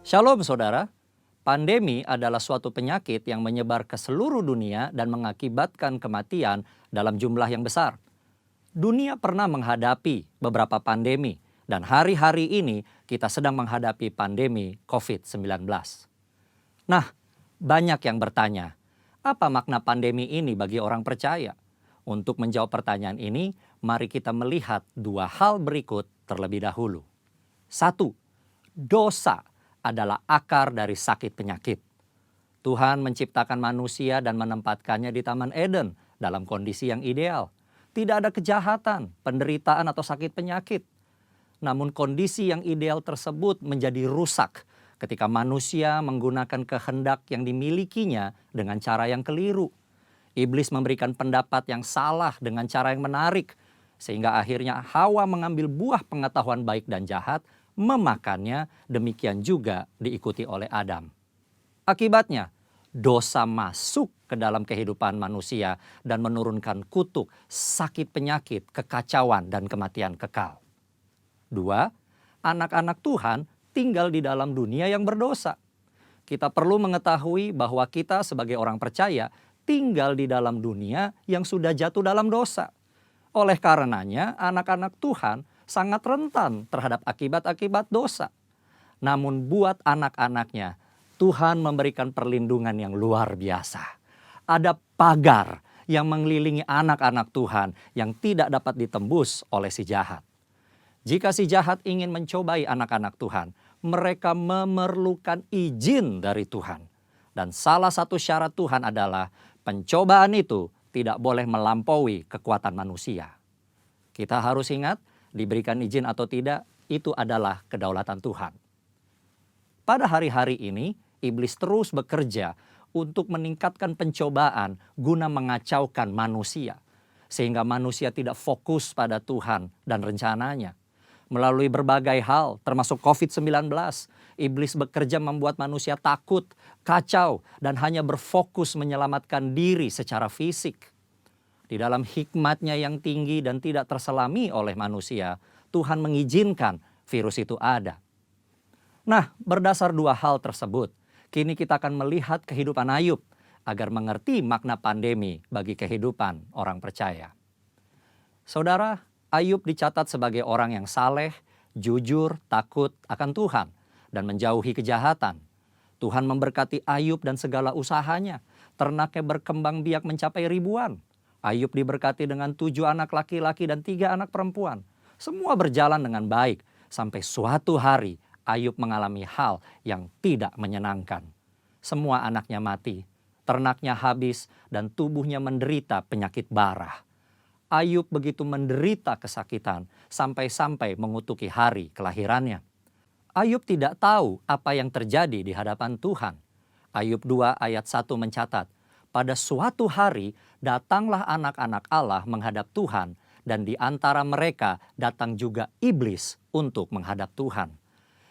Shalom saudara, pandemi adalah suatu penyakit yang menyebar ke seluruh dunia dan mengakibatkan kematian dalam jumlah yang besar. Dunia pernah menghadapi beberapa pandemi dan hari-hari ini kita sedang menghadapi pandemi COVID-19. Nah, banyak yang bertanya, apa makna pandemi ini bagi orang percaya? Untuk menjawab pertanyaan ini, mari kita melihat dua hal berikut terlebih dahulu. Satu, dosa adalah akar dari sakit penyakit. Tuhan menciptakan manusia dan menempatkannya di Taman Eden dalam kondisi yang ideal. Tidak ada kejahatan, penderitaan atau sakit penyakit. Namun kondisi yang ideal tersebut menjadi rusak ketika manusia menggunakan kehendak yang dimilikinya dengan cara yang keliru. Iblis memberikan pendapat yang salah dengan cara yang menarik, sehingga akhirnya Hawa mengambil buah pengetahuan baik dan jahat, memakannya, demikian juga diikuti oleh Adam. Akibatnya, dosa masuk ke dalam kehidupan manusia dan menurunkan kutuk, sakit penyakit, kekacauan, dan kematian kekal. Dua, anak-anak Tuhan tinggal di dalam dunia yang berdosa. Kita perlu mengetahui bahwa kita sebagai orang percaya tinggal di dalam dunia yang sudah jatuh dalam dosa. Oleh karenanya, anak-anak Tuhan sangat rentan terhadap akibat-akibat dosa. Namun buat anak-anaknya, Tuhan memberikan perlindungan yang luar biasa. Ada pagar yang mengelilingi anak-anak Tuhan yang tidak dapat ditembus oleh si jahat. Jika si jahat ingin mencobai anak-anak Tuhan, mereka memerlukan izin dari Tuhan. Dan salah satu syarat Tuhan adalah pencobaan itu tidak boleh melampaui kekuatan manusia. Kita harus ingat, diberikan izin atau tidak, itu adalah kedaulatan Tuhan. Pada hari-hari ini, iblis terus bekerja untuk meningkatkan pencobaan guna mengacaukan manusia. Sehingga manusia tidak fokus pada Tuhan dan rencananya. Melalui berbagai hal, termasuk COVID-19, iblis bekerja membuat manusia takut, kacau, dan hanya berfokus menyelamatkan diri secara fisik. Di dalam hikmatnya yang tinggi dan tidak terselami oleh manusia, Tuhan mengizinkan virus itu ada. Nah, berdasar dua hal tersebut, kini kita akan melihat kehidupan Ayub agar mengerti makna pandemi bagi kehidupan orang percaya. Saudara, Ayub dicatat sebagai orang yang saleh, jujur, takut akan Tuhan, dan menjauhi kejahatan. Tuhan memberkati Ayub dan segala usahanya. Ternaknya berkembang biak mencapai ribuan. Ayub diberkati dengan 7 anak laki-laki dan 3 anak perempuan. Semua berjalan dengan baik, sampai suatu hari Ayub mengalami hal yang tidak menyenangkan. Semua anaknya mati, ternaknya habis, dan tubuhnya menderita penyakit bara. Ayub begitu menderita kesakitan sampai-sampai mengutuki hari kelahirannya. Ayub tidak tahu apa yang terjadi di hadapan Tuhan. Ayub 2 ayat 1 mencatat, pada suatu hari datanglah anak-anak Allah menghadap Tuhan, dan di antara mereka datang juga iblis untuk menghadap Tuhan.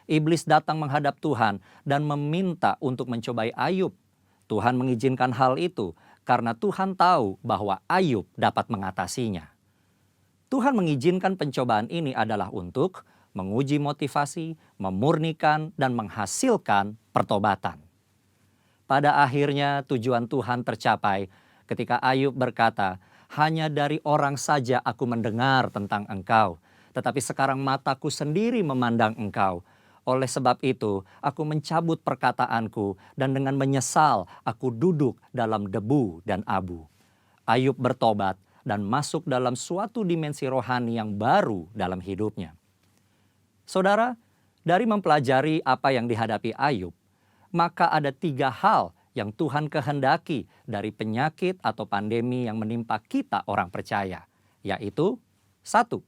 Iblis datang menghadap Tuhan dan meminta untuk mencobai Ayub. Tuhan mengizinkan hal itu karena Tuhan tahu bahwa Ayub dapat mengatasinya. Tuhan mengizinkan pencobaan ini adalah untuk menguji motivasi, memurnikan, dan menghasilkan pertobatan. Pada akhirnya tujuan Tuhan tercapai ketika Ayub berkata, hanya dari orang saja aku mendengar tentang engkau, tetapi sekarang mataku sendiri memandang engkau. Oleh sebab itu, aku mencabut perkataanku dan dengan menyesal aku duduk dalam debu dan abu. Ayub bertobat dan masuk dalam suatu dimensi rohani yang baru dalam hidupnya. Saudara, dari mempelajari apa yang dihadapi Ayub, maka ada 3 hal yang Tuhan kehendaki dari penyakit atau pandemi yang menimpa kita orang percaya. Yaitu, 1,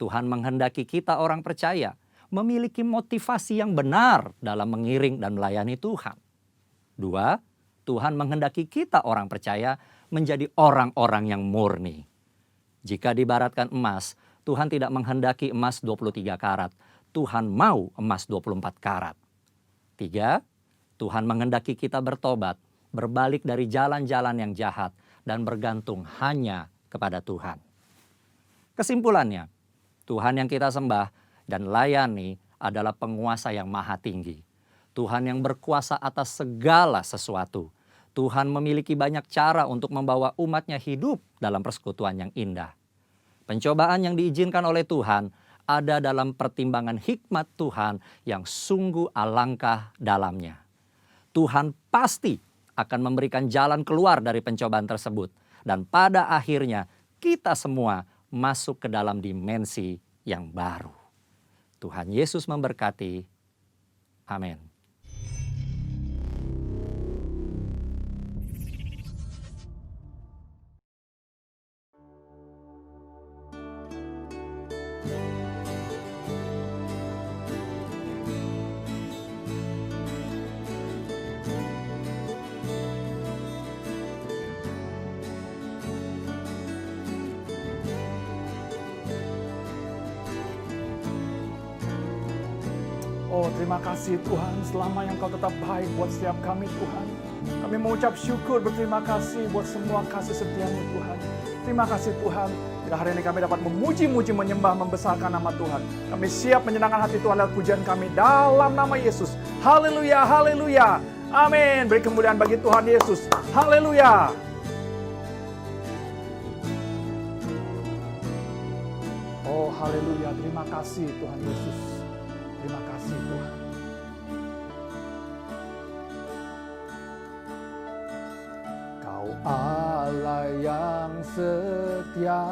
Tuhan menghendaki kita orang percaya memiliki motivasi yang benar dalam mengiring dan melayani Tuhan. 2, Tuhan menghendaki kita orang percaya menjadi orang-orang yang murni. Jika diibaratkan emas, Tuhan tidak menghendaki emas 23 karat. Tuhan mau emas 24 karat. 3, Tuhan menghendaki kita bertobat, berbalik dari jalan-jalan yang jahat, dan bergantung hanya kepada Tuhan. Kesimpulannya, Tuhan yang kita sembah dan layani adalah penguasa yang maha tinggi. Tuhan yang berkuasa atas segala sesuatu. Tuhan memiliki banyak cara untuk membawa umatnya hidup dalam persekutuan yang indah. Pencobaan yang diizinkan oleh Tuhan ada dalam pertimbangan hikmat Tuhan yang sungguh alangkah dalamnya. Tuhan pasti akan memberikan jalan keluar dari pencobaan tersebut. Dan pada akhirnya kita semua masuk ke dalam dimensi yang baru. Tuhan Yesus memberkati. Amin. Oh, terima kasih Tuhan, selama yang Kau tetap baik buat setiap kami Tuhan. Kami mengucap syukur, berterima kasih buat semua kasih setia-Mu Tuhan. Terima kasih Tuhan, bila hari ini kami dapat memuji-muji, menyembah, membesarkan nama Tuhan. Kami siap menyenangkan hati Tuhan lewat pujian kami dalam nama Yesus. Haleluya, haleluya. Amin. Beri kemuliaan bagi Tuhan Yesus. Haleluya. Oh, haleluya. Terima kasih Tuhan Yesus. Terima kasih Tuhan. Kau Allah yang setia,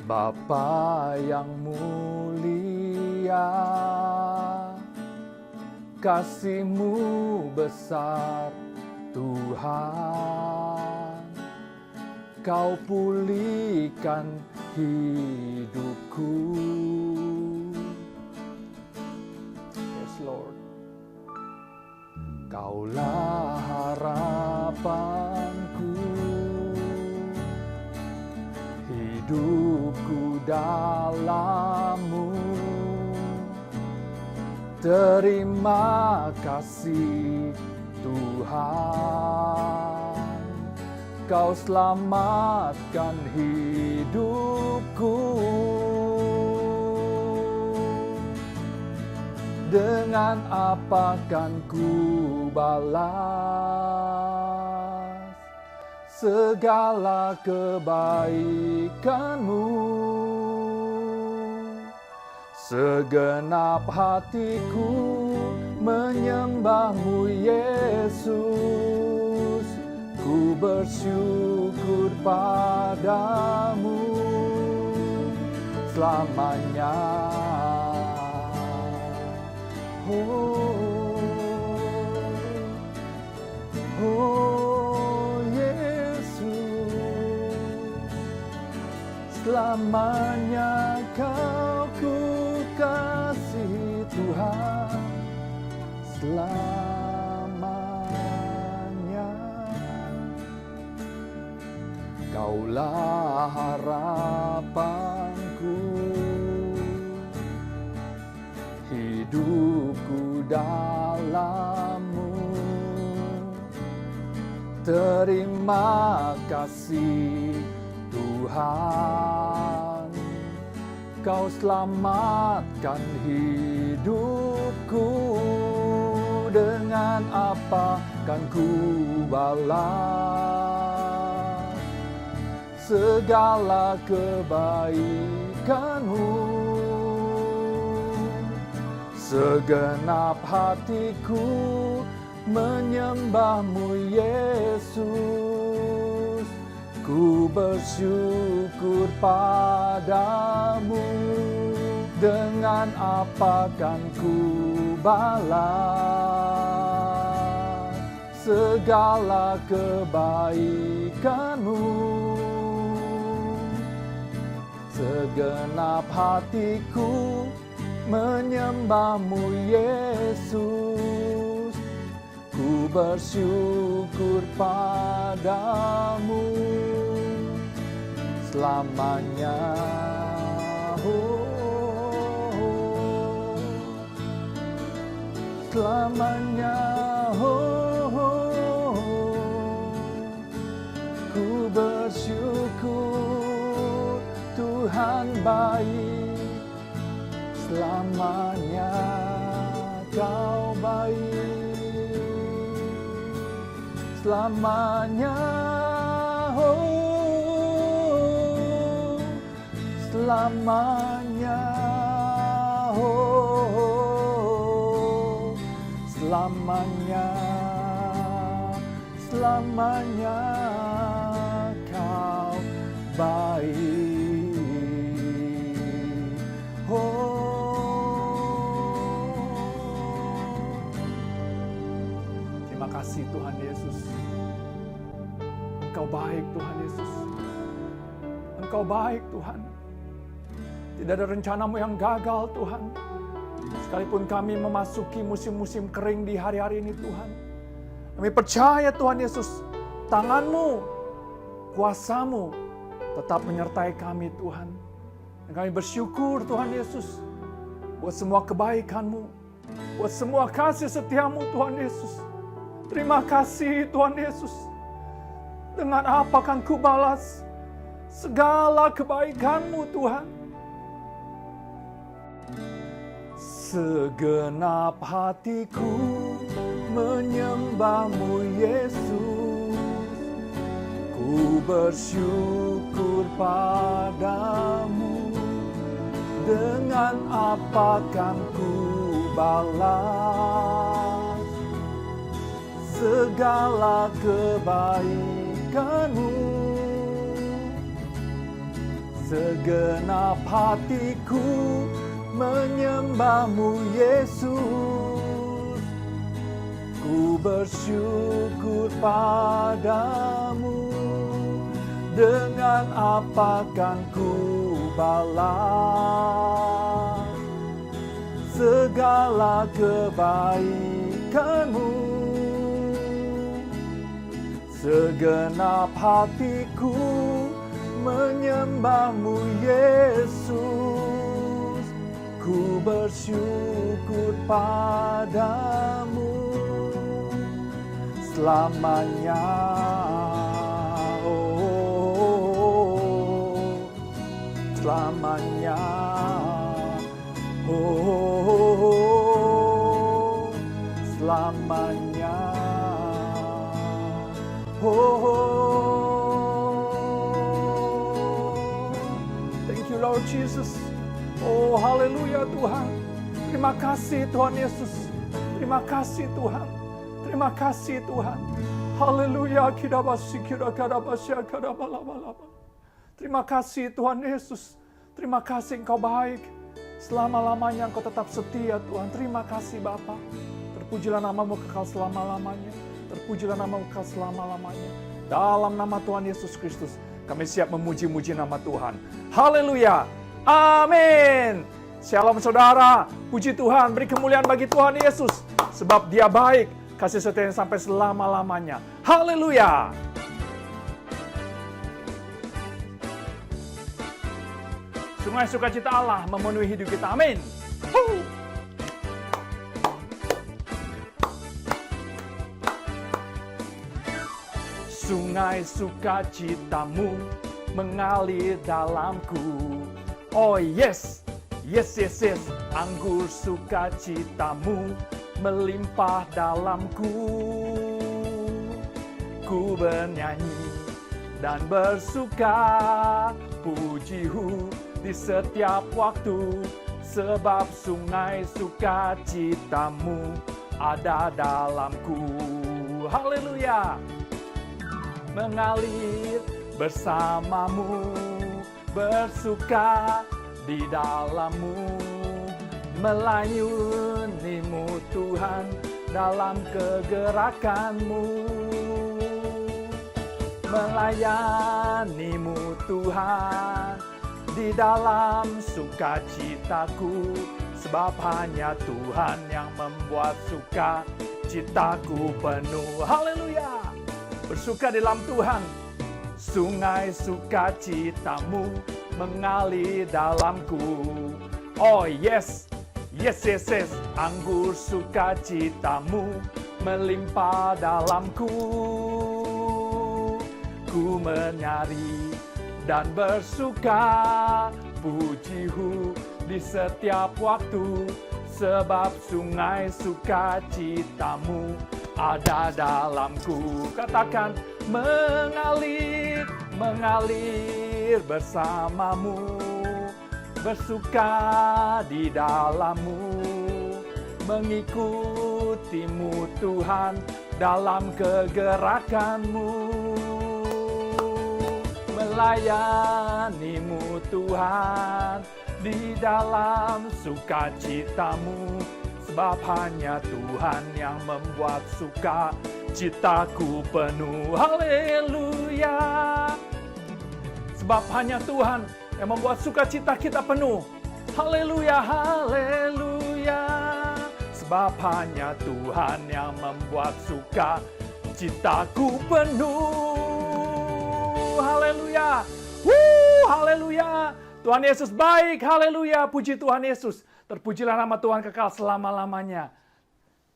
Bapa yang mulia, kasih-Mu besar Tuhan. Kau pulihkan hidupku. Yes Lord. Kaulah harapanku, hidupku dalam-Mu. Terima kasih Tuhan, Kau selamatkan hidupku. Dengan apa kan ku balas segala kebaikan-Mu? Segenap hatiku menyembah-Mu Yesus. Ku bersyukur padamu selamanya. Oh Yesus, selamanya Kau ku kasih Tuhan, selamanya. Kaulah harapanku, hidupku dalam-Mu. Terima kasih Tuhan, Kau selamatkan hidupku. Dengan apa kan ku balas segala kebaikan-Mu? Segenap hatiku menyembah-Mu Yesus. Ku bersyukur padamu. Dengan apa kan ku balas segala kebaikan-Mu? Segenap hatiku menyembah-Mu Yesus. Ku bersyukur padamu selamanya. Selamanya. Ku bersyukur Tuhan baik selamanya. Kau baik selamanya, oh, selamanya, oh, selamanya, selamanya Kau baik, oh. Terima kasih Tuhan Yesus. Engkau baik Tuhan Yesus. Engkau baik Tuhan. Tidak ada rencana-Mu yang gagal Tuhan. Sekalipun kami memasuki musim-musim kering di hari-hari ini Tuhan. Kami percaya Tuhan Yesus, tangan-Mu, kuasa-Mu tetap menyertai kami Tuhan. Dan kami bersyukur Tuhan Yesus buat semua kebaikan-Mu, buat semua kasih setia-Mu Tuhan Yesus. Terima kasih Tuhan Yesus. Dengan apa akan ku balas segala kebaikan-Mu Tuhan? Segenap hatiku menyembah-Mu Yesus. Ku bersyukur padamu. Dengan apa kan ku balas segala kebaikan-Mu? Segenap hatiku menyembah-Mu Yesus. Ku bersyukur padamu. Dengan apa kan ku balas segala kebaikan-Mu? Segenap hatiku menyembah-Mu Yesus. Ku bersyukur padamu selamanya, oh, selamanya, oh, selamanya, oh. Thank you Lord Jesus. Oh haleluya Tuhan. Terima kasih Tuhan Yesus. Terima kasih Tuhan. Terima kasih Tuhan. Haleluya. Terima kasih Tuhan Yesus. Terima kasih Engkau baik. Selama-lamanya Engkau tetap setia Tuhan. Terima kasih Bapa. Terpujilah nama-Mu kekal selama-lamanya. Terpujilah nama-Mu kekal selama-lamanya. Dalam nama Tuhan Yesus Kristus, kami siap memuji-muji nama Tuhan. Haleluya. Amin. Shalom saudara. Puji Tuhan. Beri kemuliaan bagi Tuhan Yesus. Sebab Dia baik. Kasih setianya sampai selama-lamanya. Haleluya. Sungai sukacita Allah memenuhi hidup kita. Amin. Sungai sukacitamu mengalir dalamku. Oh yes, yes, yes, yes. Anggur sukacitamu melimpah dalamku. Ku bernyanyi dan bersuka, pujihu di setiap waktu. Sebab sungai sukacitamu ada dalamku. Haleluya. Mengalir bersamamu, bersuka di dalammu, melayanimu Tuhan dalam kegerakanmu, melayanimu Tuhan di dalam sukacitaku, sebab hanya Tuhan yang membuat sukacitaku penuh. Haleluya. Bersuka di dalam Tuhan. Sungai sukacitamu mengalir dalamku. Oh yes, yes, yes, yes. Anggur sukacitamu melimpah dalamku. Ku menyari dan bersuka, pujihu di setiap waktu. sebab sungai sukacitamu ada dalamku. Katakan, mengalir, mengalir bersamamu, bersuka di dalammu, mengikutimu Tuhan dalam kegerakanmu, melayanimu Tuhan di dalam sukacitamu, sebab hanya Tuhan yang membuat sukacitaku penuh. Haleluya. Sebab hanya Tuhan yang membuat sukacita kita penuh. Haleluya, haleluya. Sebab hanya Tuhan yang membuat sukacitaku penuh. Haleluya. Haleluya. Tuhan Yesus baik. Haleluya. Puji Tuhan Yesus. Terpujilah nama Tuhan kekal selama-lamanya.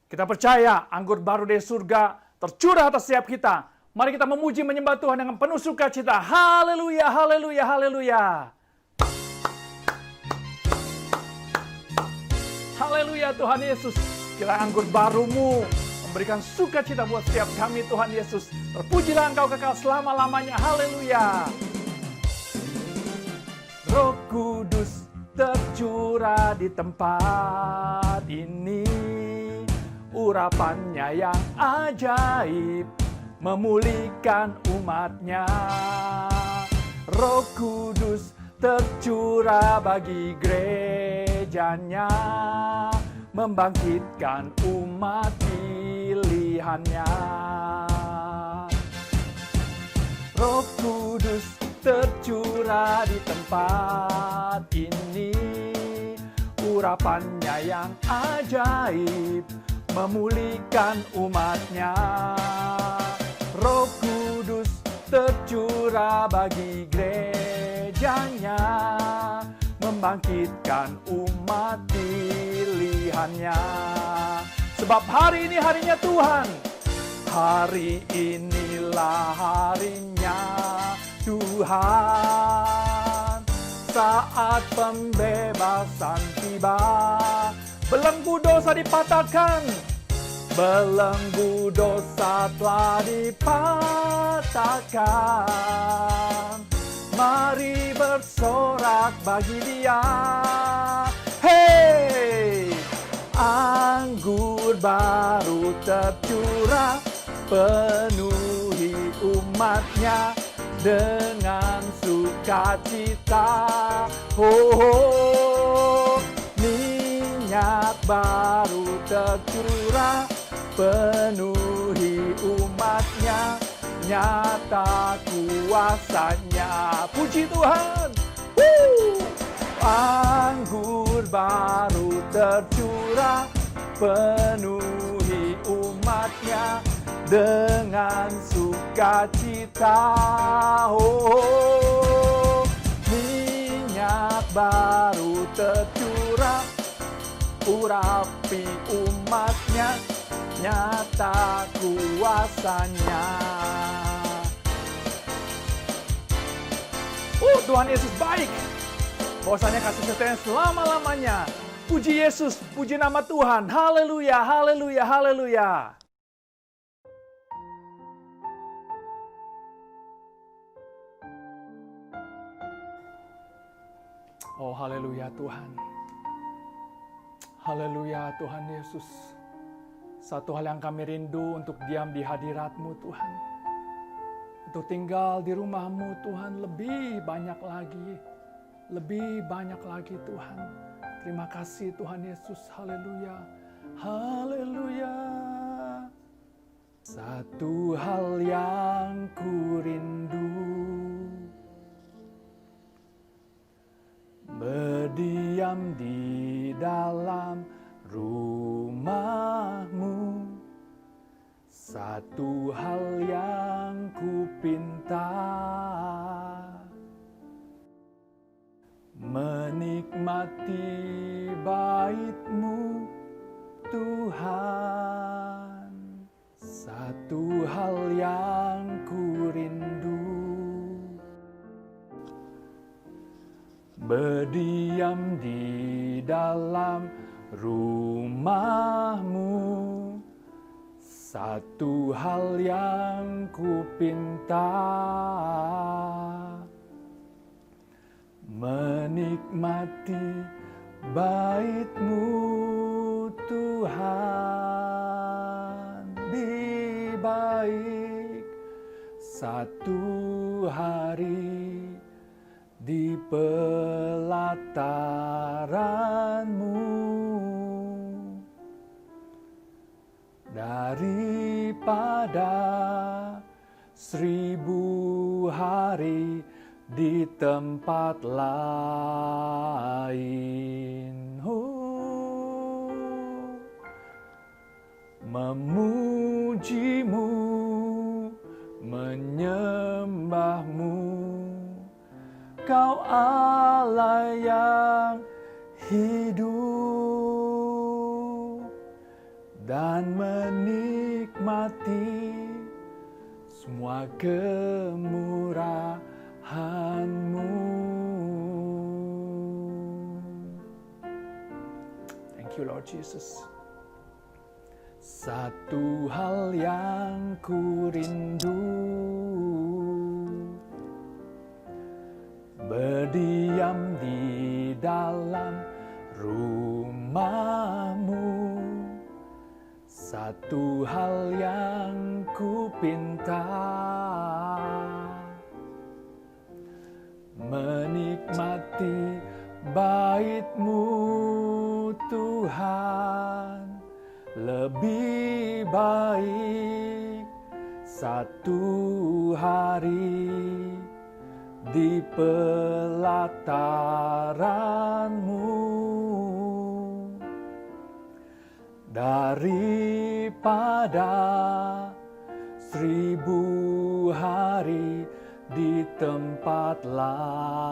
Kita percaya anggur baru dari surga tercurah atas setiap kita. Mari kita memuji menyembah Tuhan dengan penuh sukacita. Haleluya, haleluya, haleluya. Haleluya Tuhan Yesus. Kira anggur barumu memberikan sukacita buat setiap kami Tuhan Yesus. Terpujilah Engkau kekal selama-lamanya. Haleluya. Roh Kudus tercurah di tempat ini, urapannya yang ajaib memulihkan umatnya. Roh Kudus tercurah bagi gerejanya, membangkitkan umat pilihannya. Roh Kudus tercurah di tempat ini, urapannya yang ajaib memulihkan umatnya. Roh Kudus tercurah bagi gerejanya, membangkitkan umat pilihannya. Sebab hari ini harinya Tuhan, hari inilah harinya Tuhan. Saat pembebasan tiba, belenggu dosa dipatahkan, belenggu dosa telah dipatahkan. Mari bersorak bagi Dia. Hey, anggur baru tercurah, penuhi umatnya dengan sukacita. Minyak baru tercurah, penuhi umatnya, nyata kuasanya. Puji Tuhan. Anggur baru tercurah, penuhi umatnya dengan sukacita. Minyak baru tercurah, urapi umatnya, nyata kuasanya. Tuhan Yesus baik. Bahwasanya kasih setianya selama-lamanya. Puji Yesus, puji nama Tuhan. Haleluya, haleluya, haleluya. Oh, haleluya Tuhan. Haleluya Tuhan Yesus. Satu hal yang kami rindu untuk diam di hadirat-Mu Tuhan. Untuk tinggal di rumah-Mu Tuhan lebih banyak lagi. Lebih banyak lagi Tuhan. Terima kasih Tuhan Yesus. Haleluya. Haleluya. Satu hal yang ku rindu, berdiam di dalam rumah-Mu. Satu hal yang ku pinta, menikmati bait-Mu Tuhan. Satu hal yang ku rindu, berdiam di dalam rumahmu. Satu hal yang ku pinta, menikmati bait-Mu Tuhan. Lebih baik satu hari di pelataran-Mu daripada 1000 hari di tempat lain. Memuji-Mu, menyembah-Mu, Kau Allah yang hidup, dan menikmati semua kemurahan-Mu. Thank you, Lord Jesus. Satu hal yang ku rindu, berdiam di dalam rumah-Mu. Satu hal yang ku pinta, menikmati bait-Mu Tuhan. Lebih baik satu hari di pelataran-Mu daripada 1000 hari di tempat lain.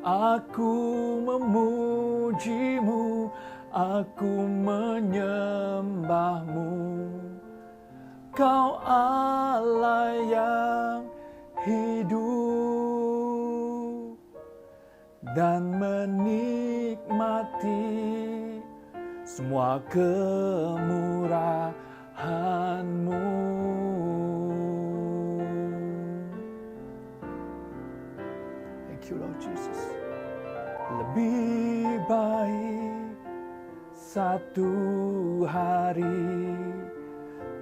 Aku memuji-Mu, aku menyembah-Mu, Kau Allah yang hidup, dan menikmati semua kemurahan-Mu. Thank you, Lord Jesus. Lebih baik satu hari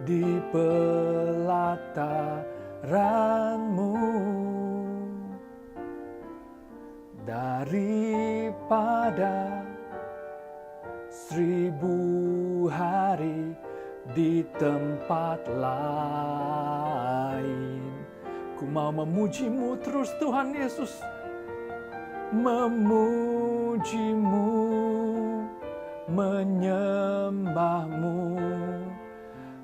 di pelataran-Mu daripada 1000 hari di tempat lain. Ku mau memuji-Mu terus, Tuhan Yesus. Memuji-Mu, menyembah-Mu,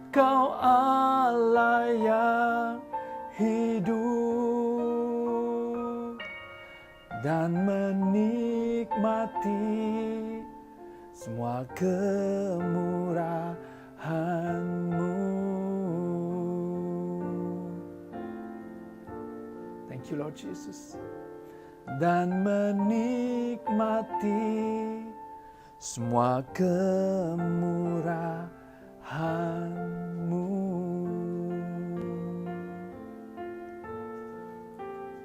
Kau Allah yang hidup, dan menikmati semua kemurahan-Mu. Thank you, Lord Jesus. Dan menikmati semua kemurahan-Mu.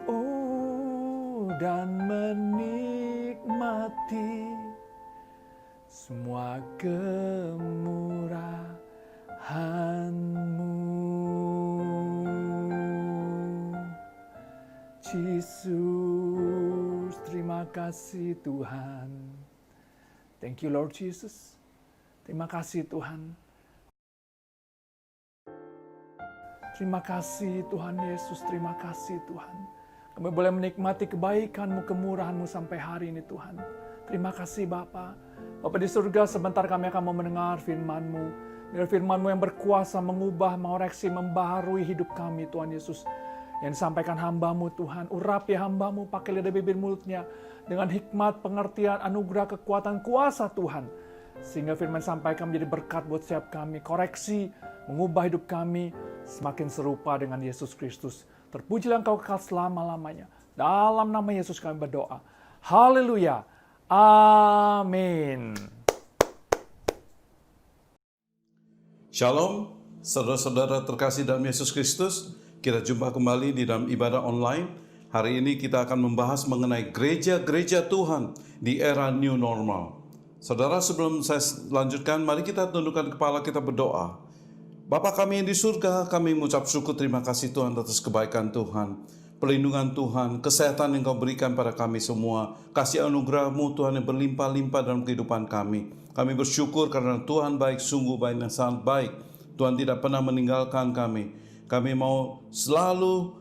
Oh, dan menikmati semua kemurahan-Mu. Yesus, terima kasih Tuhan. Thank you, Lord Jesus. Terima kasih Tuhan. Terima kasih Tuhan Yesus, terima kasih Tuhan. Kami boleh menikmati kebaikan-Mu, kemurahan-Mu sampai hari ini Tuhan. Terima kasih Bapa. Bapa di surga, sebentar kami akan mau mendengar firman-Mu. Biar firman-Mu yang berkuasa mengubah, mengoreksi, membaharui hidup kami Tuhan Yesus. Yang disampaikan hamba-Mu Tuhan, urapi hamba-Mu, pakai lidah bibir mulutnya, dengan hikmat, pengertian, anugerah, kekuatan, kuasa Tuhan. Sehingga firman sampaikan menjadi berkat buat setiap kami. Koreksi, mengubah hidup kami semakin serupa dengan Yesus Kristus. Terpujilah Engkau kekal selama-lamanya. Dalam nama Yesus kami berdoa. Haleluya. Amin. Shalom, saudara-saudara terkasih dalam Yesus Kristus. Kita jumpa kembali di dalam ibadah online. Hari ini kita akan membahas mengenai gereja-gereja Tuhan di era new normal. Saudara, sebelum saya lanjutkan, mari kita tundukkan kepala, kita berdoa. Bapa kami yang di surga, kami mengucap syukur terima kasih Tuhan atas kebaikan Tuhan, perlindungan Tuhan, kesehatan yang Kau berikan pada kami semua, kasih anugerah-Mu Tuhan yang berlimpah-limpah dalam kehidupan kami. Kami bersyukur karena Tuhan baik, sungguh baik dan sangat baik. Tuhan tidak pernah meninggalkan kami. Kami mau selalu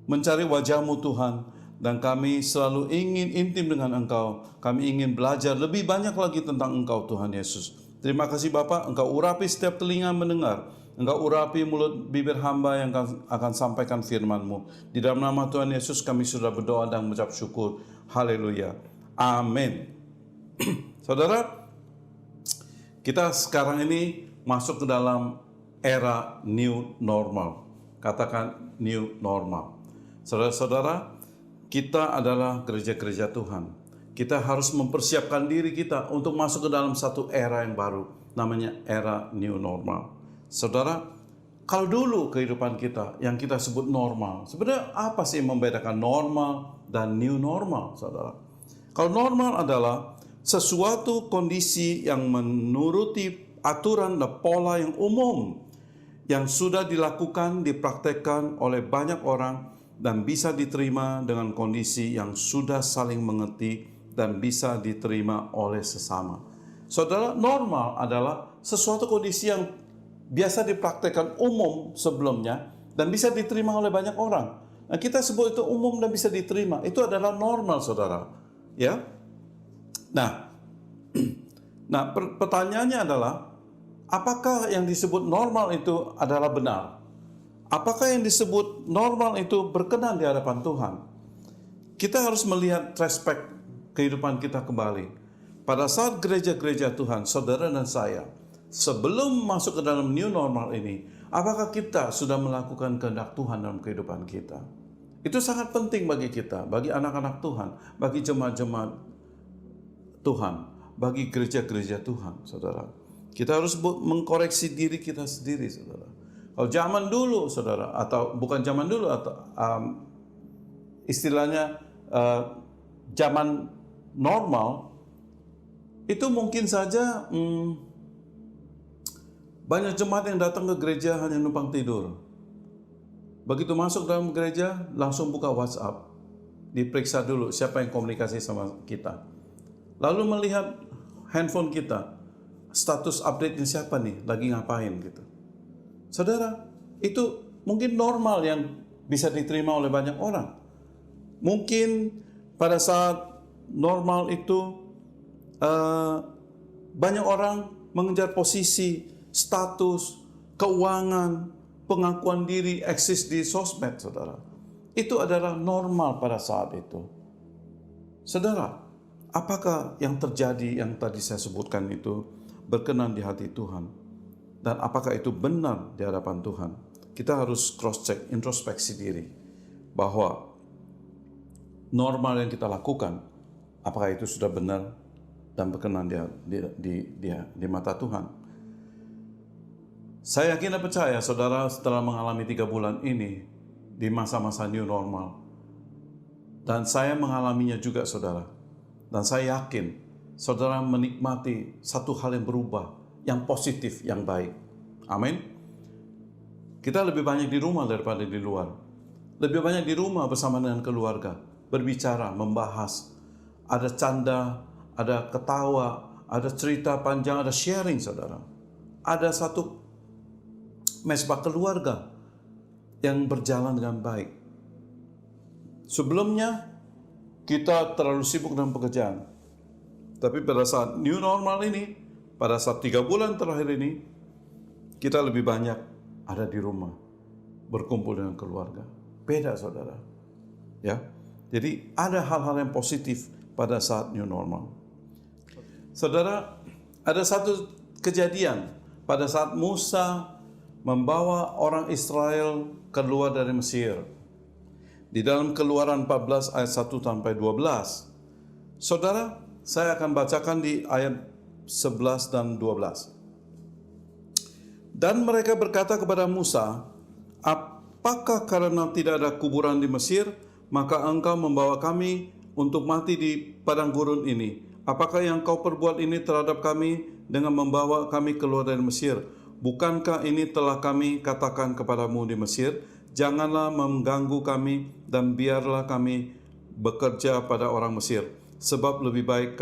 mencari wajah-Mu Tuhan, dan kami selalu ingin intim dengan Engkau. Kami ingin belajar lebih banyak lagi tentang Engkau Tuhan Yesus. Terima kasih Bapa, Engkau urapi setiap telinga mendengar. Engkau urapi mulut bibir hamba yang akan sampaikan firman-Mu. Di dalam nama Tuhan Yesus kami sudah berdoa dan mengucap syukur. Haleluya. Amin. Saudara, kita sekarang ini masuk ke dalam era new normal. Katakan new normal. Saudara-saudara, kita adalah gereja-gereja Tuhan. Kita harus mempersiapkan diri kita untuk masuk ke dalam satu era yang baru. Namanya era new normal. Saudara, kalau dulu kehidupan kita yang kita sebut normal, sebenarnya apa sih yang membedakan normal dan new normal, saudara? Kalau normal adalah sesuatu kondisi yang menuruti aturan dan pola yang umum, yang sudah dilakukan, dipraktekkan oleh banyak orang, dan bisa diterima dengan kondisi yang sudah saling mengerti dan bisa diterima oleh sesama. Saudara, normal adalah sesuatu kondisi yang biasa dipraktekkan umum sebelumnya dan bisa diterima oleh banyak orang. Nah, kita sebut itu umum dan bisa diterima. Itu adalah normal, saudara. Ya. Nah, pertanyaannya adalah, apakah yang disebut normal itu adalah benar? Apakah yang disebut normal itu berkenan di hadapan Tuhan? Kita harus melihat respek kehidupan kita kembali. Pada saat gereja-gereja Tuhan, saudara dan saya, sebelum masuk ke dalam new normal ini, apakah kita sudah melakukan kehendak Tuhan dalam kehidupan kita? Itu sangat penting bagi kita, bagi anak-anak Tuhan, bagi jemaat-jemaat Tuhan, bagi gereja-gereja Tuhan, saudara. Kita harus mengkoreksi diri kita sendiri, saudara. Kalau zaman dulu, saudara, atau bukan zaman dulu, atau istilahnya zaman normal, itu mungkin saja banyak jemaat yang datang ke gereja hanya numpang tidur. Begitu masuk dalam gereja, langsung buka WhatsApp, diperiksa dulu siapa yang komunikasi sama kita. Lalu melihat handphone kita, status update-nya siapa nih, lagi ngapain gitu. Saudara, itu mungkin normal yang bisa diterima oleh banyak orang. Mungkin pada saat normal itu banyak orang mengejar posisi, status, keuangan, pengakuan diri, eksis di sosmed, saudara. Itu adalah normal pada saat itu. Saudara, apakah yang terjadi yang tadi saya sebutkan itu berkenan di hati Tuhan? Dan apakah itu benar di hadapan Tuhan? Kita harus cross-check, introspeksi diri. Bahwa normal yang kita lakukan, apakah itu sudah benar dan berkenan di mata Tuhan? Saya yakin dan percaya, saudara, setelah mengalami 3 bulan ini, di masa-masa new normal, dan saya mengalaminya juga, saudara. Dan saya yakin, saudara menikmati satu hal yang berubah, yang positif, yang baik. Amin. Kita lebih banyak di rumah daripada di luar. Lebih banyak di rumah bersama dengan keluarga, berbicara, membahas. Ada canda, ada ketawa, ada cerita panjang, ada sharing, saudara. Ada satu mesbah keluarga yang berjalan dengan baik. Sebelumnya, kita terlalu sibuk dengan pekerjaan. Tapi pada saat new normal ini, pada saat 3 bulan terakhir ini, kita lebih banyak ada di rumah, berkumpul dengan keluarga. Beda, saudara. Ya, jadi ada hal-hal yang positif pada saat new normal. Saudara, ada satu kejadian pada saat Musa membawa orang Israel keluar dari Mesir. Di dalam Keluaran 14 ayat 1 sampai 12. Saudara, saya akan bacakan di ayat 11 dan 12. Dan mereka berkata kepada Musa, apakah karena tidak ada kuburan di Mesir, maka engkau membawa kami untuk mati di padang gurun ini? Apakah yang kau perbuat ini terhadap kami dengan membawa kami keluar dari Mesir? Bukankah ini telah kami katakan kepadamu di Mesir? Janganlah mengganggu kami dan biarlah kami bekerja pada orang Mesir. Sebab lebih baik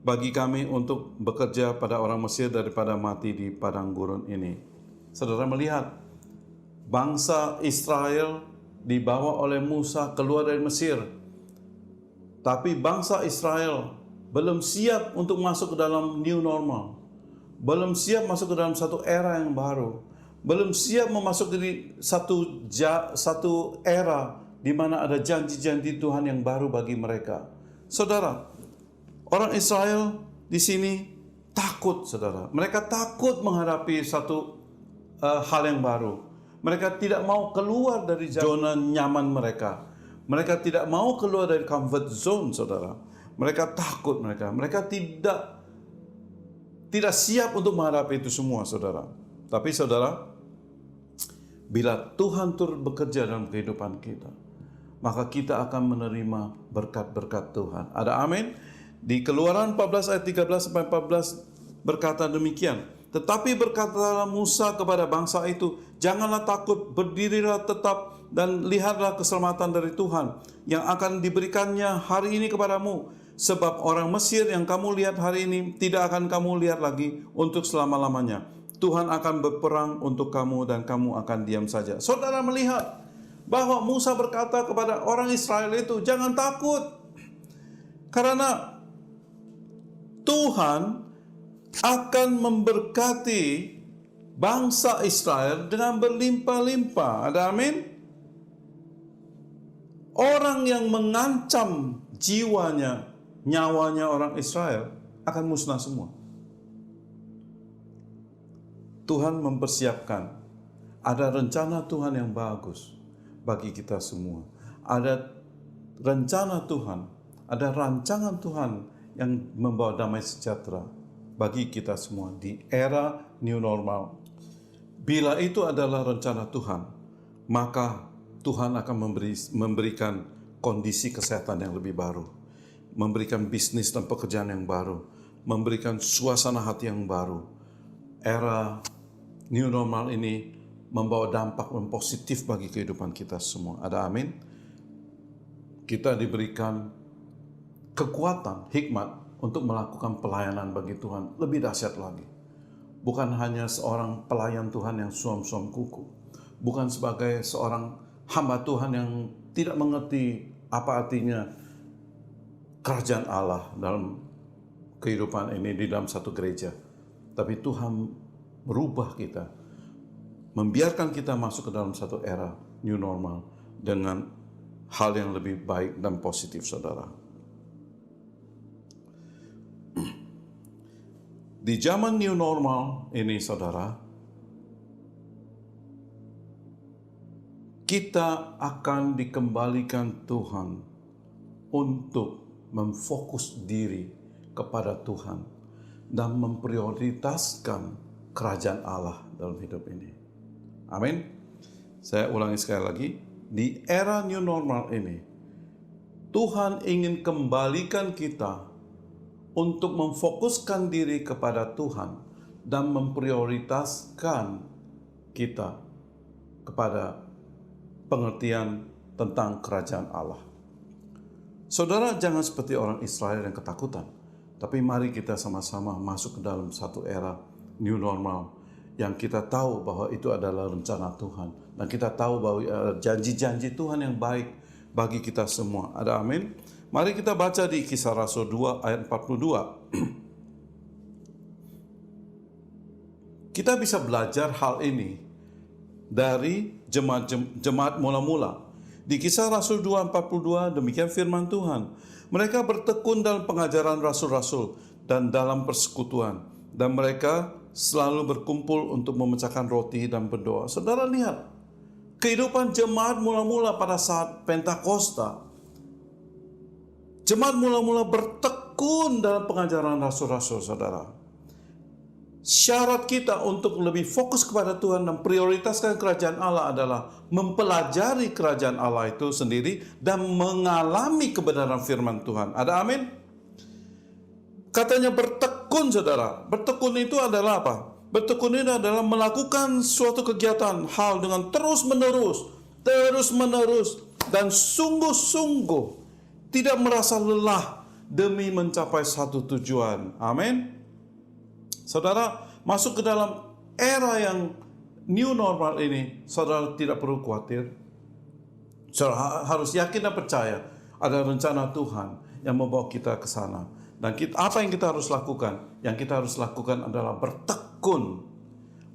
bagi kami untuk bekerja pada orang Mesir daripada mati di padang gurun ini. Saudara melihat bangsa Israel dibawa oleh Musa keluar dari Mesir. Tapi bangsa Israel belum siap untuk masuk ke dalam new normal. Belum siap masuk ke dalam satu era yang baru. Belum siap memasuki satu era di mana ada janji-janji Tuhan yang baru bagi mereka. Saudara, orang Israel di sini takut, saudara. Mereka takut menghadapi satu hal yang baru. Mereka tidak mau keluar dari zona nyaman mereka. Mereka tidak mau keluar dari comfort zone, saudara. Mereka takut, mereka tidak siap untuk menghadapi itu semua, saudara. Tapi saudara, bila Tuhan turut bekerja dalam kehidupan kita, maka kita akan menerima berkat-berkat Tuhan. Ada amin? Di Keluaran 14 ayat 13 sampai 14 berkata demikian. Tetapi berkatalah Musa kepada bangsa itu, janganlah takut, berdirilah tetap dan lihatlah keselamatan dari Tuhan yang akan diberikannya hari ini kepadamu. Sebab orang Mesir yang kamu lihat hari ini tidak akan kamu lihat lagi untuk selama-lamanya. Tuhan akan berperang untuk kamu dan kamu akan diam saja. Saudara melihat bahwa Musa berkata kepada orang Israel itu, jangan takut. Karena Tuhan akan memberkati bangsa Israel dengan berlimpah-limpah. Ada amin? Orang yang mengancam jiwanya, nyawanya orang Israel akan musnah semua. Tuhan mempersiapkan, ada rencana Tuhan yang bagus bagi kita semua. Ada rencana Tuhan, ada rancangan Tuhan yang membawa damai sejahtera bagi kita semua di era new normal. Bila itu adalah rencana Tuhan, maka Tuhan akan memberikan kondisi kesehatan yang lebih baru, memberikan bisnis dan pekerjaan yang baru, memberikan suasana hati yang baru. Era new normal ini membawa dampak yang positif bagi kehidupan kita semua. Ada amin? Kita diberikan kekuatan, hikmat untuk melakukan pelayanan bagi Tuhan lebih dahsyat lagi. Bukan hanya seorang pelayan Tuhan yang suam-suam kuku. Bukan sebagai seorang hamba Tuhan yang tidak mengerti apa artinya kerajaan Allah dalam kehidupan ini di dalam satu gereja. Tapi Tuhan merubah kita, membiarkan kita masuk ke dalam satu era new normal dengan hal yang lebih baik dan positif, saudara. Di zaman new normal ini, saudara, kita akan dikembalikan Tuhan untuk memfokus diri kepada Tuhan dan memprioritaskan kerajaan Allah dalam hidup ini. Amin. Saya ulangi sekali lagi, di era new normal ini, Tuhan ingin kembalikan kita untuk memfokuskan diri kepada Tuhan dan memprioritaskan kita kepada pengertian tentang kerajaan Allah. Saudara, jangan seperti orang Israel yang ketakutan, tapi mari kita sama-sama masuk ke dalam satu era new normal yang kita tahu bahwa itu adalah rencana Tuhan dan kita tahu bahwa janji-janji Tuhan yang baik bagi kita semua. Ada amin? Mari kita baca di Kisah Rasul 2 ayat 42. Kita bisa belajar hal ini dari jemaat mula-mula. Di Kisah Rasul 2:42 demikian firman Tuhan. Mereka bertekun dalam pengajaran rasul-rasul dan dalam persekutuan. Dan mereka selalu berkumpul untuk memecahkan roti dan berdoa. Saudara lihat, kehidupan jemaat mula-mula pada saat Pentakosta. Jemaat mula-mula bertekun dalam pengajaran rasul-rasul, saudara. Syarat kita untuk lebih fokus kepada Tuhan dan prioritaskan kerajaan Allah adalah mempelajari kerajaan Allah itu sendiri dan mengalami kebenaran firman Tuhan. Ada amin? Katanya bertekun, saudara. Bertekun itu adalah apa? Bertekun itu adalah melakukan suatu kegiatan, hal dengan terus-menerus, dan sungguh-sungguh, tidak merasa lelah demi mencapai satu tujuan. Amin? Saudara, masuk ke dalam era yang new normal ini, saudara tidak perlu khawatir. Saudara harus yakin dan percaya ada rencana Tuhan yang membawa kita ke sana. Dan apa yang kita harus lakukan? Yang kita harus lakukan adalah bertekun.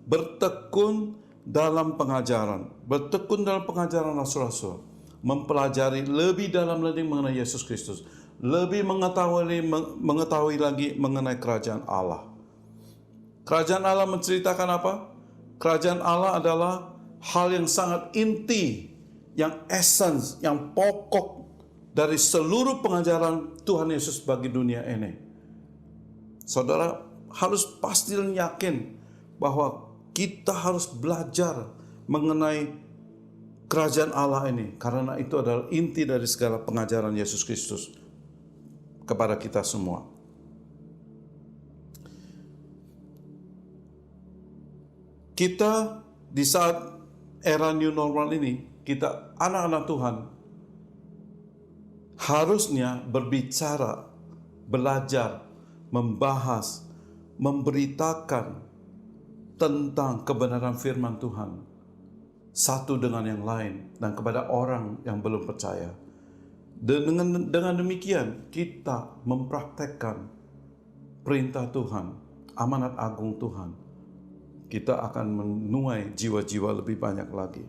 Bertekun dalam pengajaran. Bertekun dalam pengajaran rasul-rasul. Mempelajari lebih dalam lagi mengenai Yesus Kristus. Lebih mengetahui lagi mengenai kerajaan Allah. Kerajaan Allah menceritakan apa? Kerajaan Allah adalah hal yang sangat inti, yang essence, yang pokok dari seluruh pengajaran Tuhan Yesus bagi dunia ini. Saudara harus pasti dan yakin bahwa kita harus belajar mengenai kerajaan Allah ini, karena itu adalah inti dari segala pengajaran Yesus Kristus kepada kita semua. Kita di saat era new normal ini, kita anak-anak Tuhan harusnya berbicara, belajar, membahas, memberitakan tentang kebenaran firman Tuhan satu dengan yang lain dan kepada orang yang belum percaya. Dengan demikian kita mempraktekkan perintah Tuhan, amanat agung Tuhan. Kita akan menuai jiwa-jiwa lebih banyak lagi.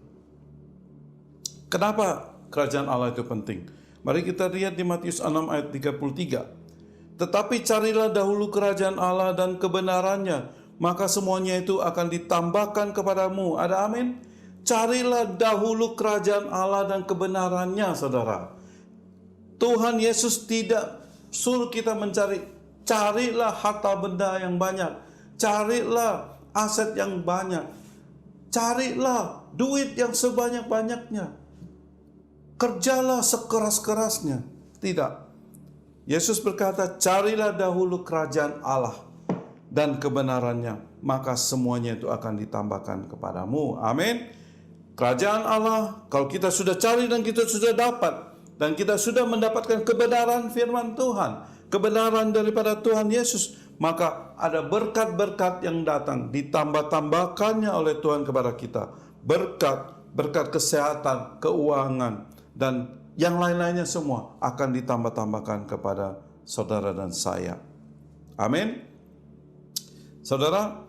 Kenapa kerajaan Allah itu penting? Mari kita lihat di Matius 6 ayat 33. Tetapi carilah dahulu kerajaan Allah dan kebenarannya, maka semuanya itu akan ditambahkan kepadamu. Ada amin? Carilah dahulu kerajaan Allah dan kebenarannya, saudara. Tuhan Yesus tidak suruh kita mencari, carilah harta benda yang banyak, carilah aset yang banyak, carilah duit yang sebanyak-banyaknya, kerjalah sekeras-kerasnya. Tidak. Yesus berkata, carilah dahulu kerajaan Allah dan kebenarannya, maka semuanya itu akan ditambahkan kepadamu. Amin. Kerajaan Allah, kalau kita sudah cari dan kita sudah dapat, dan kita sudah mendapatkan kebenaran firman Tuhan, kebenaran daripada Tuhan Yesus, maka ada berkat-berkat yang datang, ditambah-tambahkannya oleh Tuhan kepada kita. Berkat kesehatan, keuangan, dan yang lain-lainnya semua akan ditambah-tambahkan kepada saudara dan saya. Amin. Saudara,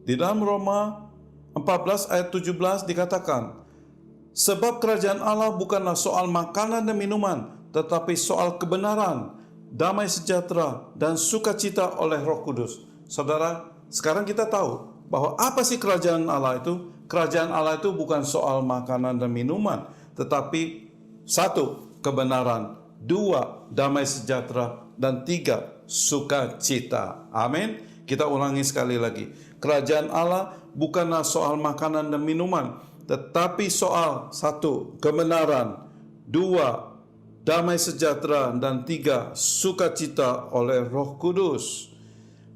di dalam Roma 14 ayat 17 dikatakan, sebab kerajaan Allah bukanlah soal makanan dan minuman, tetapi soal kebenaran, damai sejahtera, dan sukacita oleh Roh Kudus. Saudara, sekarang kita tahu bahwa apa sih kerajaan Allah itu? Kerajaan Allah itu bukan soal makanan dan minuman, tetapi satu, kebenaran, dua, damai sejahtera, dan tiga, sukacita. Amin. Kita ulangi sekali lagi. Kerajaan Allah bukanlah soal makanan dan minuman, tetapi soal satu, kebenaran, dua, damai sejahtera, dan tiga, sukacita oleh Roh Kudus.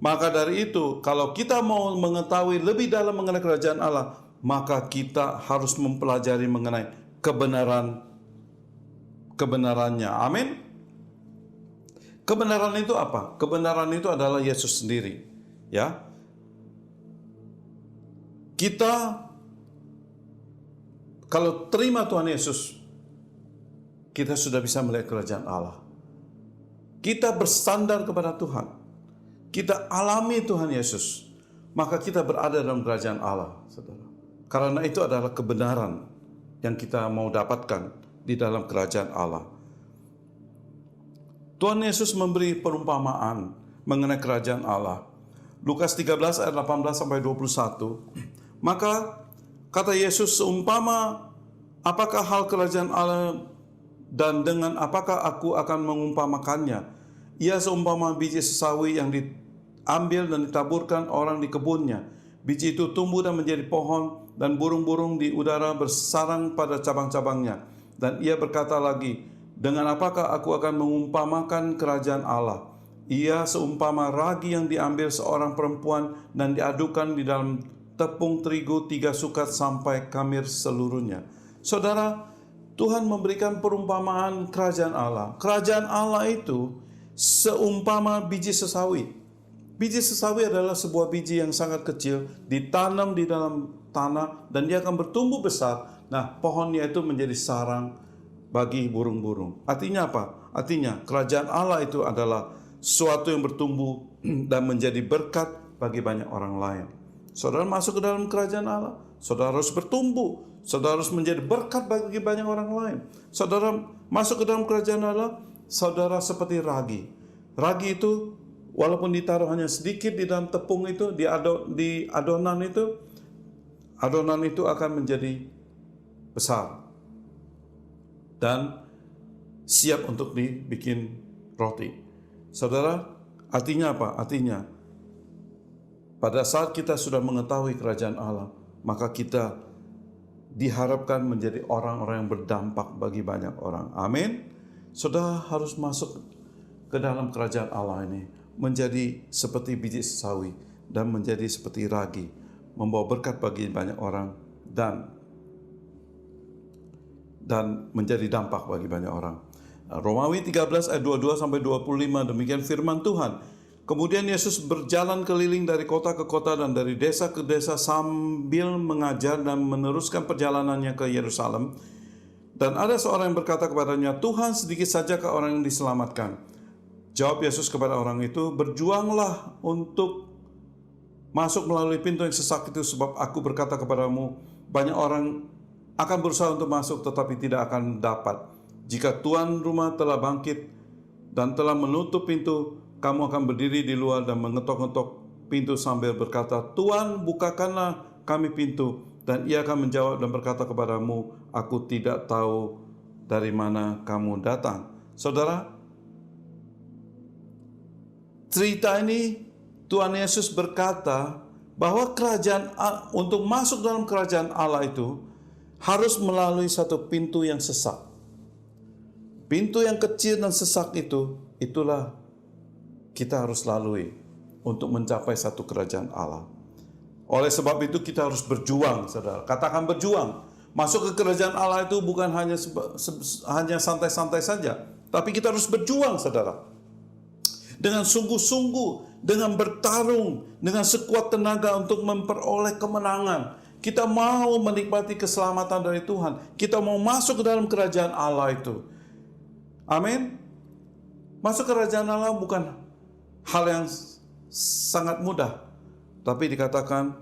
Maka dari itu, kalau kita mau mengetahui lebih dalam mengenai kerajaan Allah, maka kita harus mempelajari mengenai kebenarannya. Amin. Kebenaran itu apa? Kebenaran itu adalah Yesus sendiri. Ya. Kita kalau terima Tuhan Yesus, kita sudah bisa melihat kerajaan Allah. Kita bersandar kepada Tuhan. Kita alami Tuhan Yesus. Maka kita berada dalam kerajaan Allah, saudara. Karena itu adalah kebenaran yang kita mau dapatkan di dalam kerajaan Allah. Tuhan Yesus memberi perumpamaan mengenai kerajaan Allah. Lukas 13 ayat 18 sampai 21. Maka kata Yesus, seumpama apakah hal kerajaan Allah dan dengan apakah aku akan mengumpamakannya? Ia seumpama biji sesawi yang diambil dan ditaburkan orang di kebunnya. Biji itu tumbuh dan menjadi pohon, dan burung-burung di udara bersarang pada cabang-cabangnya. Dan ia berkata lagi, dengan apakah aku akan mengumpamakan kerajaan Allah? Ia seumpama ragi yang diambil seorang perempuan dan diadukan di dalam tepung terigu 3 sukat sampai kamir seluruhnya. Saudara, Tuhan memberikan perumpamaan kerajaan Allah. Kerajaan Allah itu seumpama biji sesawi. Biji sesawi adalah sebuah biji yang sangat kecil, ditanam di dalam tanah dan dia akan bertumbuh besar. Nah, pohonnya itu menjadi sarang bagi burung-burung. Artinya apa? Artinya kerajaan Allah itu adalah sesuatu yang bertumbuh dan menjadi berkat bagi banyak orang lain. Saudara masuk ke dalam kerajaan Allah, saudara harus bertumbuh, saudara harus menjadi berkat bagi banyak orang lain. Saudara masuk ke dalam kerajaan Allah, saudara seperti ragi. Ragi itu walaupun ditaruh hanya sedikit di dalam tepung itu, di adonan itu akan menjadi besar dan siap untuk dibikin roti. Saudara, artinya apa? Artinya pada saat kita sudah mengetahui kerajaan Allah, maka kita diharapkan menjadi orang-orang yang berdampak bagi banyak orang. Amin. Saudara harus masuk ke dalam kerajaan Allah ini, menjadi seperti biji sesawi dan menjadi seperti ragi, membawa berkat bagi banyak orang dan menjadi dampak bagi banyak orang. Romawi 13 ayat 22 sampai 25, demikian firman Tuhan. Kemudian Yesus berjalan keliling dari kota ke kota dan dari desa ke desa sambil mengajar dan meneruskan perjalanannya ke Yerusalem. Dan ada seorang yang berkata kepadanya, Tuhan, sedikit sajakah orang yang diselamatkan? Jawab Yesus kepada orang itu, berjuanglah untuk masuk melalui pintu yang sesak itu, sebab aku berkata kepadamu, banyak orang akan berusaha untuk masuk tetapi tidak akan dapat. Jika tuan rumah telah bangkit dan telah menutup pintu, kamu akan berdiri di luar dan mengetok-ngetok pintu sambil berkata, Tuan, bukakanlah kami pintu. Dan ia akan menjawab dan berkata kepadamu, aku tidak tahu dari mana kamu datang. Saudara, cerita ini Tuhan Yesus berkata bahwa untuk masuk dalam kerajaan Allah itu harus melalui satu pintu yang sesak. Pintu yang kecil dan sesak itulah kita harus lalui untuk mencapai satu kerajaan Allah. Oleh sebab itu kita harus berjuang, saudara. Katakan berjuang. Masuk ke kerajaan Allah itu bukan hanya santai-santai saja, tapi kita harus berjuang, saudara. Dengan sungguh-sungguh, dengan bertarung, dengan sekuat tenaga untuk memperoleh kemenangan. Kita mau menikmati keselamatan dari Tuhan. Kita mau masuk ke dalam kerajaan Allah itu. Amin. Masuk ke kerajaan Allah bukan hal yang sangat mudah. Tapi dikatakan,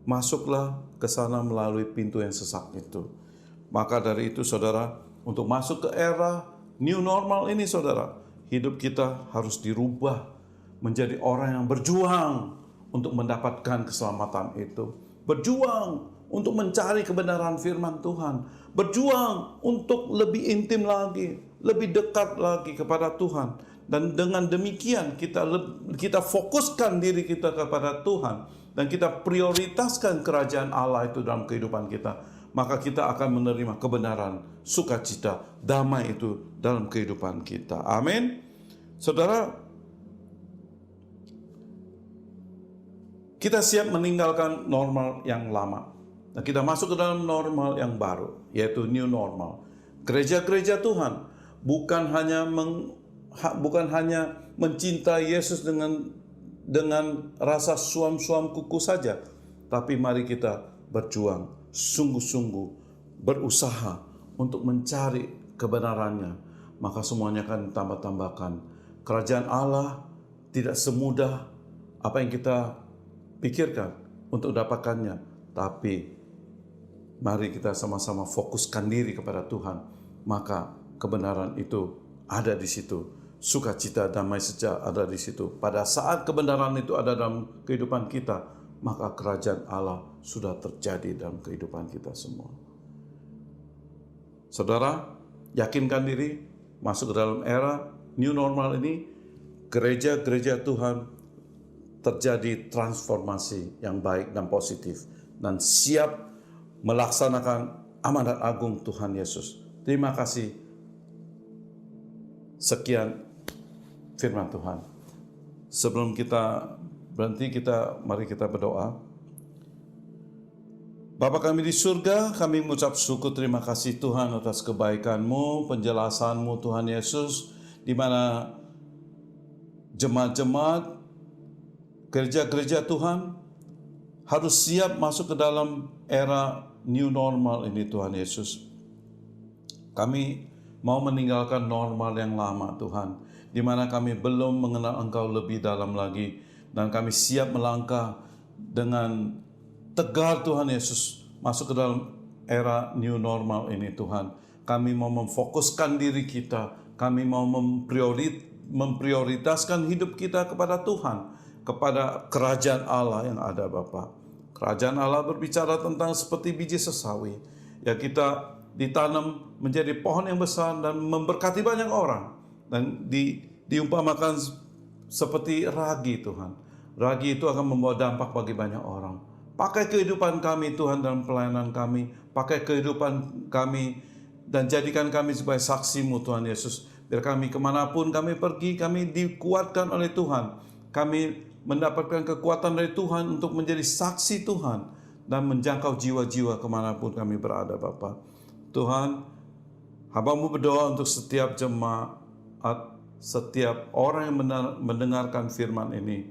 masuklah ke sana melalui pintu yang sesak itu. Maka dari itu, saudara, untuk masuk ke era new normal ini, saudara, hidup kita harus dirubah menjadi orang yang berjuang untuk mendapatkan keselamatan itu. Berjuang untuk mencari kebenaran firman Tuhan. Berjuang untuk lebih intim lagi, lebih dekat lagi kepada Tuhan. Dan dengan demikian kita fokuskan diri kita kepada Tuhan. Dan kita prioritaskan kerajaan Allah itu dalam kehidupan kita. Maka kita akan menerima kebenaran, sukacita, damai itu dalam kehidupan kita. Amin. Saudara, kita siap meninggalkan normal yang lama. Dan kita masuk ke dalam normal yang baru, yaitu new normal. Gereja-gereja Tuhan bukan hanya mencintai Yesus dengan rasa suam-suam kuku saja, tapi mari kita berjuang sungguh-sungguh, berusaha untuk mencari kebenarannya, maka semuanya akan ditambah-tambahkan. Kerajaan Allah tidak semudah apa yang kita pikirkan untuk dapatkannya, tapi mari kita sama-sama fokuskan diri kepada Tuhan, maka kebenaran itu ada di situ. sukacita, damai sejahtera ada di situ. Pada saat kebenaran itu ada dalam kehidupan kita, maka kerajaan Allah sudah terjadi dalam kehidupan kita semua. Saudara, yakinkan diri masuk ke dalam era new normal ini, gereja-gereja Tuhan terjadi transformasi yang baik dan positif dan siap melaksanakan amanat agung Tuhan Yesus. Terima kasih. Sekian firman Tuhan. Sebelum kita berhenti, mari kita berdoa. Bapa kami di surga, kami mengucap syukur terima kasih Tuhan atas kebaikan-Mu, penjelasan-Mu Tuhan Yesus, di mana jemaat-jemaat gereja-gereja Tuhan harus siap masuk ke dalam era new normal ini Tuhan Yesus. Kami mau meninggalkan normal yang lama Tuhan, di mana kami belum mengenal Engkau lebih dalam lagi, dan kami siap melangkah dengan tegar Tuhan Yesus masuk ke dalam era new normal ini Tuhan. Kami mau memfokuskan diri kita, kami mau memprioritaskan hidup kita kepada Tuhan, kepada kerajaan Allah yang ada Bapa. Kerajaan Allah berbicara tentang seperti biji sesawi yang kita ditanam menjadi pohon yang besar dan memberkati banyak orang, dan diumpamakan seperti ragi Tuhan. Ragi itu akan membawa dampak bagi banyak orang. Pakai kehidupan kami Tuhan dalam pelayanan kami, pakai kehidupan kami dan jadikan kami sebagai saksi-Mu Tuhan Yesus. Biar kami kemanapun kami pergi, kami dikuatkan oleh Tuhan. Kami mendapatkan kekuatan dari Tuhan untuk menjadi saksi Tuhan dan menjangkau jiwa-jiwa kemanapun kami berada Bapa. Tuhan, hamba-Mu berdoa untuk setiap jemaat, setiap orang yang mendengarkan firman ini.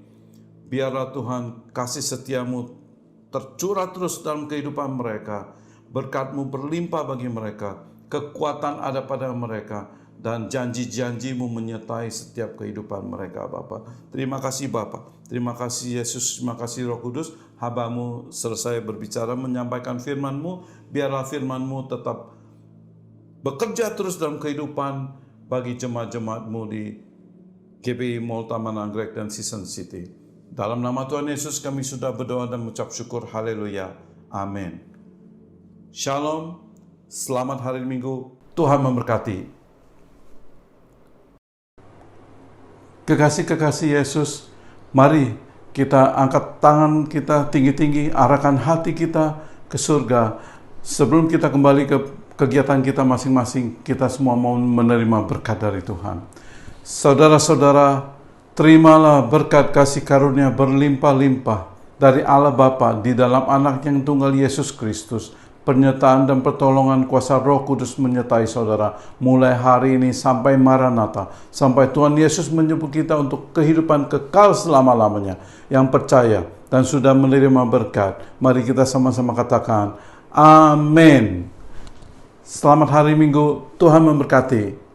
Biarlah Tuhan kasih setia-Mu tercurah terus dalam kehidupan mereka. Berkat-Mu berlimpah bagi mereka. Kekuatan ada pada mereka. Dan janji-janji-Mu menyertai setiap kehidupan mereka Bapa. Terima kasih Bapa. Terima kasih Yesus. Terima kasih Roh Kudus. Hamba-Mu selesai berbicara menyampaikan firman-Mu. Biarlah firman-Mu tetap bekerja terus dalam kehidupan bagi jemaat-jemaat-Mu di GBI Mall Taman Anggrek dan Season City. Dalam nama Tuhan Yesus kami sudah berdoa dan mengucap syukur. Haleluya. Amin. Shalom. Selamat hari Minggu. Tuhan memberkati. Kekasih-kekasih Yesus, mari kita angkat tangan kita tinggi-tinggi, arahkan hati kita ke surga. Sebelum kita kembali ke kegiatan kita masing-masing, kita semua mau menerima berkat dari Tuhan. Saudara-saudara, terimalah berkat kasih karunia berlimpah-limpah dari Allah Bapa di dalam Anak yang tunggal Yesus Kristus. Penyertaan dan pertolongan kuasa Roh Kudus menyertai saudara mulai hari ini sampai Maranatha, sampai Tuhan Yesus menjemput kita untuk kehidupan kekal selama-lamanya. Yang percaya dan sudah menerima berkat, mari kita sama-sama katakan amin. Selamat hari Minggu, Tuhan memberkati.